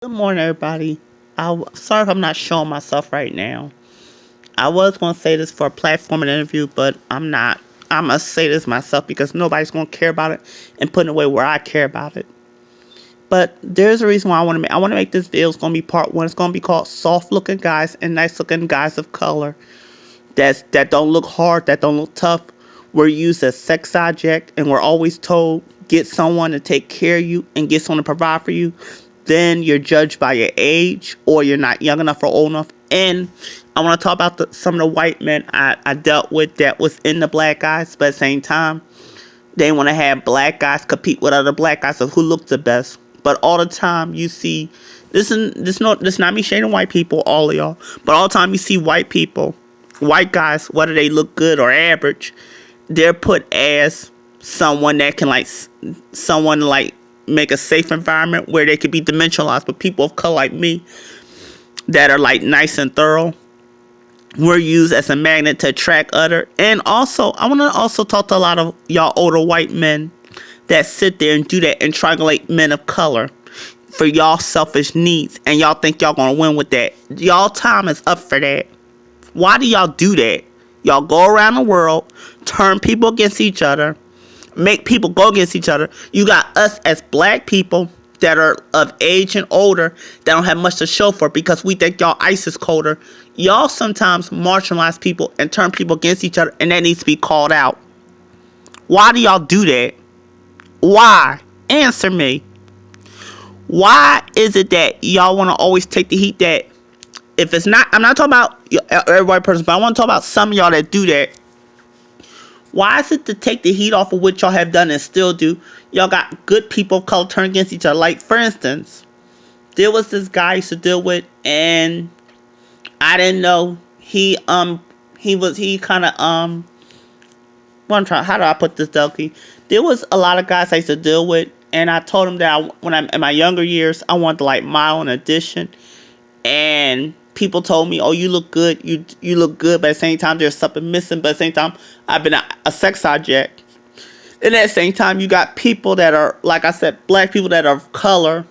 Good morning, everybody. Sorry if I'm not showing myself right now. I was going to say this for a platform and interview, but I'm not. I must say this myself because nobody's going to care about it and put it away where I care about it. But there's a reason why I want to make this video. It's going to be part one. It's going to be called soft looking guys and nice looking guys of color. That don't look hard, that don't look tough. We're used as sex object, and we're always told get someone to take care of you and get someone to provide for you. Then you're judged by your age, or you're not young enough or old enough. And I want to talk about some of the white men I dealt with that was in the black guys, but at the same time, they want to have black guys compete with other black guys of who look the best. But all the time you see this not me shading white people, all of y'all, but all the time you see white guys, whether they look good or average, they're put as someone that can someone make a safe environment where they could be dimensionalized. But people of color like me that are nice and thorough, we're used as a magnet to attract other. And also, I want to also talk to a lot of y'all older white men that sit there and do that and triangulate men of color for y'all selfish needs, and y'all think y'all gonna win with that. Y'all time is up for that. Why do y'all do that? Y'all go around the world, turn people against each other, make people go against each other. You got us as black people that are of age and older that don't have much to show for because we think y'all ISIS colder. Y'all sometimes marginalize people and turn people against each other, and that needs to be called out. Why do y'all do that? Why? Answer me. Why is it that y'all want to always take the heat that if it's not, I'm not talking about every white person, but I want to talk about some of y'all that do that. Why is it to take the heat off of what y'all have done and still do? Y'all got good people of color turn against each other. Like, for instance, there was this guy I used to deal with, and I didn't know he kind of how do I put this, Delky? There was a lot of guys I used to deal with, and I told him that when I'm in my younger years, I wanted to model and audition, and people told me, "Oh, you look good. You look good." But at the same time, there's something missing. But at the same time, I've been a sex object. And at the same time, you got people that are, like I said, black people that are of color.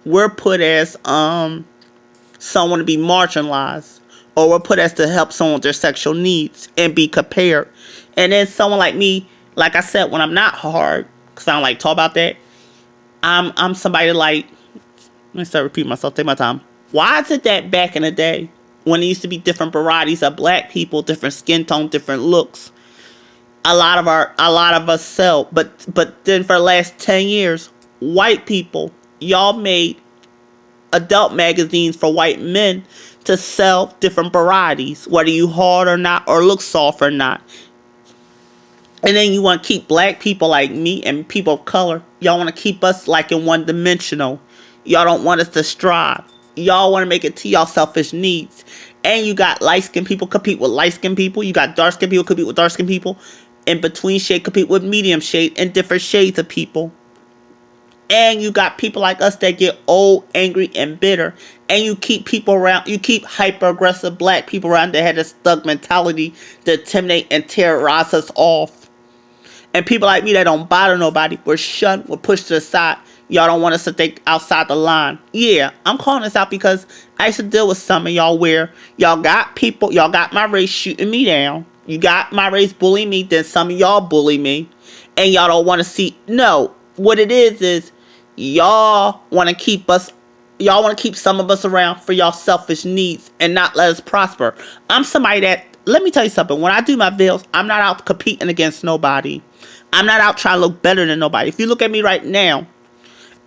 We're put as someone to be marginalized, or we're put as to help someone with their sexual needs and be compared. And then someone like me, like I said, when I'm not hard, because I don't talk about that, I'm somebody let me start repeating myself, take my time. Why is it that back in the day, when it used to be different varieties of black people, different skin tone, different looks, a lot of us sell, but then for the last 10 years, white people, y'all made adult magazines for white men to sell different varieties, whether you hard or not, or look soft or not. And then you want to keep black people like me and people of color. Y'all want to keep us in one dimensional. Y'all don't want us to strive. Y'all want to make it to y'all selfish needs. And you got light skinned people compete with light skinned people. You got dark skinned people compete with dark skinned people. In between shade compete with medium shade and different shades of people. And you got people like us that get old, angry, and bitter. And you keep people around, you keep hyper-aggressive black people around that had this thug mentality to intimidate and terrorize us off. And people like me that don't bother nobody, we're shunned, we're pushed to the side. Y'all don't want us to think outside the line. Yeah, I'm calling this out because I used to deal with some of y'all where y'all got my race shooting me down. You got my race bullying me, then some of y'all bully me. And y'all don't want to see, no, what it is y'all want to keep some of us around for y'all selfish needs and not let us prosper. I'm somebody that, let me tell you something, when I do my videos, I'm not out competing against nobody. I'm not out trying to look better than nobody. If you look at me right now,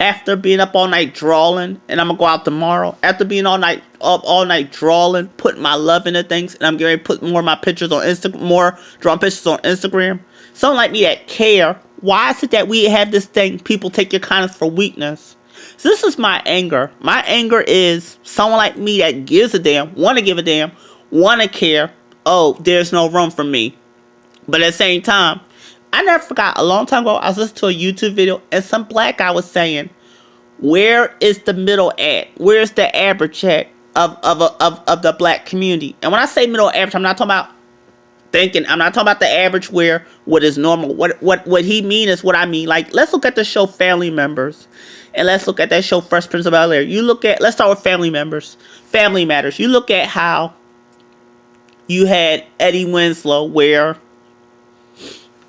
after being up all night drawing, and I'm gonna go out tomorrow, after being up all night drawing, putting my love into things, and I'm getting ready to put more of my pictures on Instagram, more drawing pictures on Instagram. Someone like me that care, why is it that we have this thing, people take your kindness for weakness? So this is my anger. My anger is someone like me that gives a damn, want to give a damn, want to care. Oh, there's no room for me. But at the same time, I never forgot, a long time ago, I was listening to a YouTube video, and some black guy was saying, where is the middle at? Where's the average at of the black community? And when I say middle average, I'm not talking about the average where what is normal. What he mean is what I mean. Let's look at the show Family Members. And let's look at that show, Fresh Prince of Bel-Air. Let's start with Family Matters. You look at how you had Eddie Winslow, where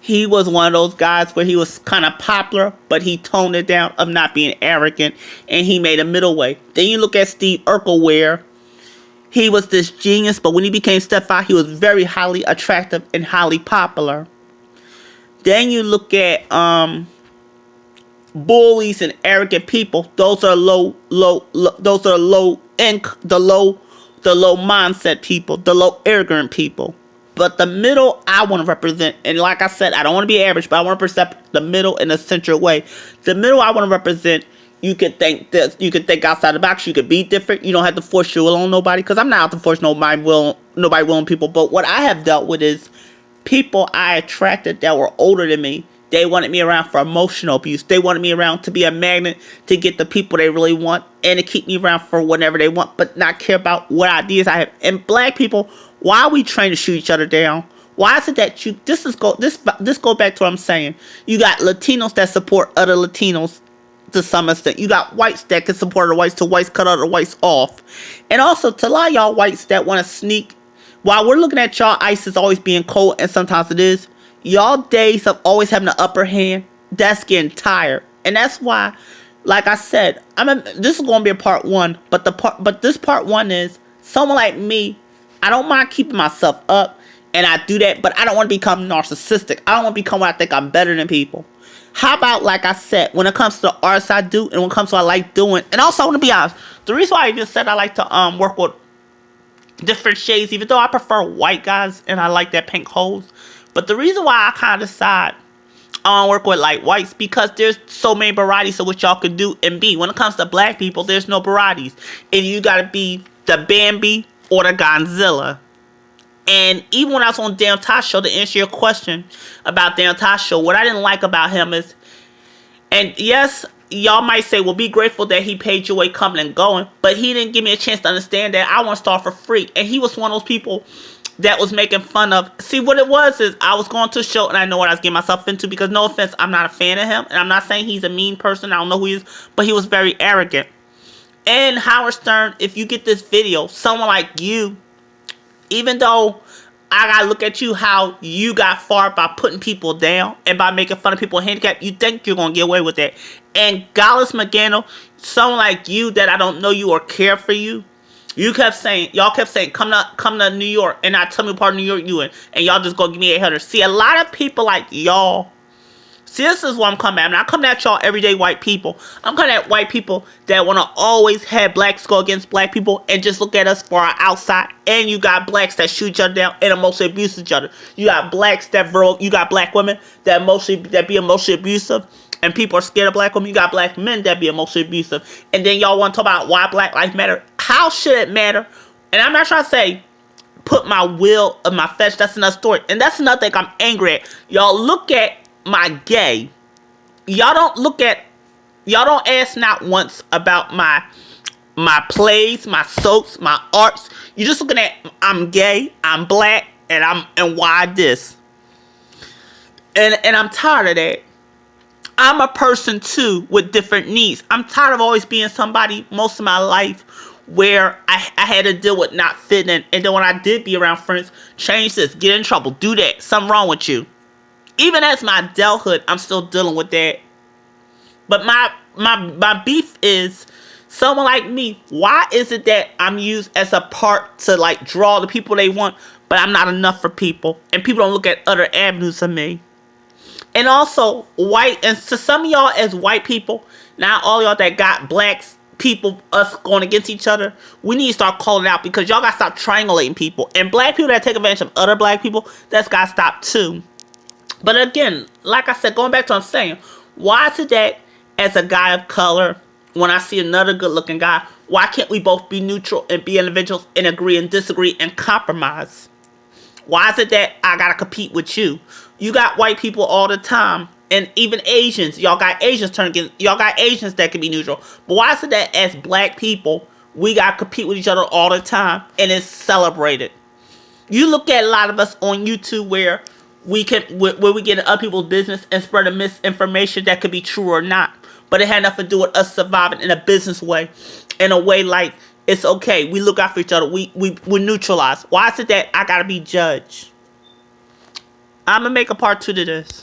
he was one of those guys where he was kind of popular, but he toned it down of not being arrogant, and he made a middle way. Then you look at Steve Urkel, where he was this genius, but when he became Steph, he was very highly attractive and highly popular. Then you look at bullies and arrogant people. Those are low mindset people, the low arrogant people. But the middle, I want to represent, and like I said, I don't want to be average, but I want to represent the middle in a central way. The middle I want to represent, you can think this, you can think outside the box, you can be different, you don't have to force your will on nobody, because I'm not out to force nobody will on people. But what I have dealt with is people I attracted that were older than me. They wanted me around for emotional abuse. They wanted me around to be a magnet to get the people they really want and to keep me around for whatever they want, but not care about what ideas I have. And black people, why are we trying to shoot each other down? Why is it that this go back to what I'm saying. You got Latinos that support other Latinos to some extent. You got whites that can support other whites till whites cut other whites off. And also to a lot of y'all whites that want to sneak, while we're looking at y'all ISIS always being cold, and sometimes it is, y'all days of always having the upper hand, that's getting tired. And that's why, like I said, this is going to be a part one, but this part one is someone like me. I don't mind keeping myself up, and I do that, but I don't want to become narcissistic. I don't want to become what I think I'm better than people. How about, like I said, when it comes to the arts I do, and when it comes to what I like doing, and also I want to be honest, the reason why I just said I like to work with different shades, even though I prefer white guys and I like that pink hose, but the reason why I kind of decide I want to work with like whites, because there's so many varieties of what y'all can do and be. When it comes to black people, there's no varieties, and you gotta be the Bambi or the Godzilla. And even when I was on Dan Tosh show, to answer your question about Dan Tosh show, what I didn't like about him is, and yes, y'all might say, well, be grateful that he paid your way coming and going, but he didn't give me a chance to understand that I want to start for free. And he was one of those people that was making fun of. See, what it was is I was going to a show and I know what I was getting myself into, because no offense, I'm not a fan of him, and I'm not saying he's a mean person. I don't know who he is, but he was very arrogant. And Howard Stern, if you get this video, someone like you, even though I gotta look at you how you got far by putting people down and by making fun of people handicapped, you think you're gonna get away with that. And Gallus McGannell, someone like you that I don't know you or care for you, y'all kept saying, come to New York, and not tell me what part of New York you in, and y'all just go give me 800. See, a lot of people like y'all. See, this is what I'm coming at. I'm not coming at y'all everyday white people. I'm coming at white people that want to always have blacks go against black people and just look at us for our outside. And you got blacks that shoot each other down and emotionally abuse each other. You got blacks you got black women that be emotionally abusive, and people are scared of black women. You got black men that be emotionally abusive. And then y'all want to talk about why Black Lives Matter. How should it matter? And I'm not trying to say put my will of my fetch. That's another story. And that's another thing I'm angry at. Y'all look at my gay. Y'all don't ask not once about my plays, my soaps, my arts. You're just looking at I'm gay, I'm black, and why this. And I'm tired of that. I'm a person too with different needs. I'm tired of always being somebody most of my life where I had to deal with not fitting in. And then when I did be around friends, change this, get in trouble, do that, something wrong with you. Even as my adulthood, I'm still dealing with that. But my beef is someone like me. Why is it that I'm used as a part to like draw the people they want, but I'm not enough for people, and people don't look at other avenues of me? And also white, and to some of y'all as white people, not all y'all that got blacks, people, us going against each other, we need to start calling out, because y'all gotta stop triangulating people. And black people that take advantage of other black people, that's gotta stop too. But again, like I said, going back to what I'm saying, why is it that as a guy of color, when I see another good looking guy, why can't we both be neutral and be individuals and agree and disagree and compromise? Why is it that I gotta compete with you? You got white people all the time, and even Asians. Y'all got Asians that can be neutral. But why is it that as black people, we gotta compete with each other all the time and it's celebrated? You look at a lot of us on YouTube where we get in other people's business and spread a misinformation that could be true or not. but it had nothing to do with us surviving in a business way, in a way like it's okay. We look out for each other. We neutralize. Why is it that I gotta be judged? I'm gonna make a part 2 to this.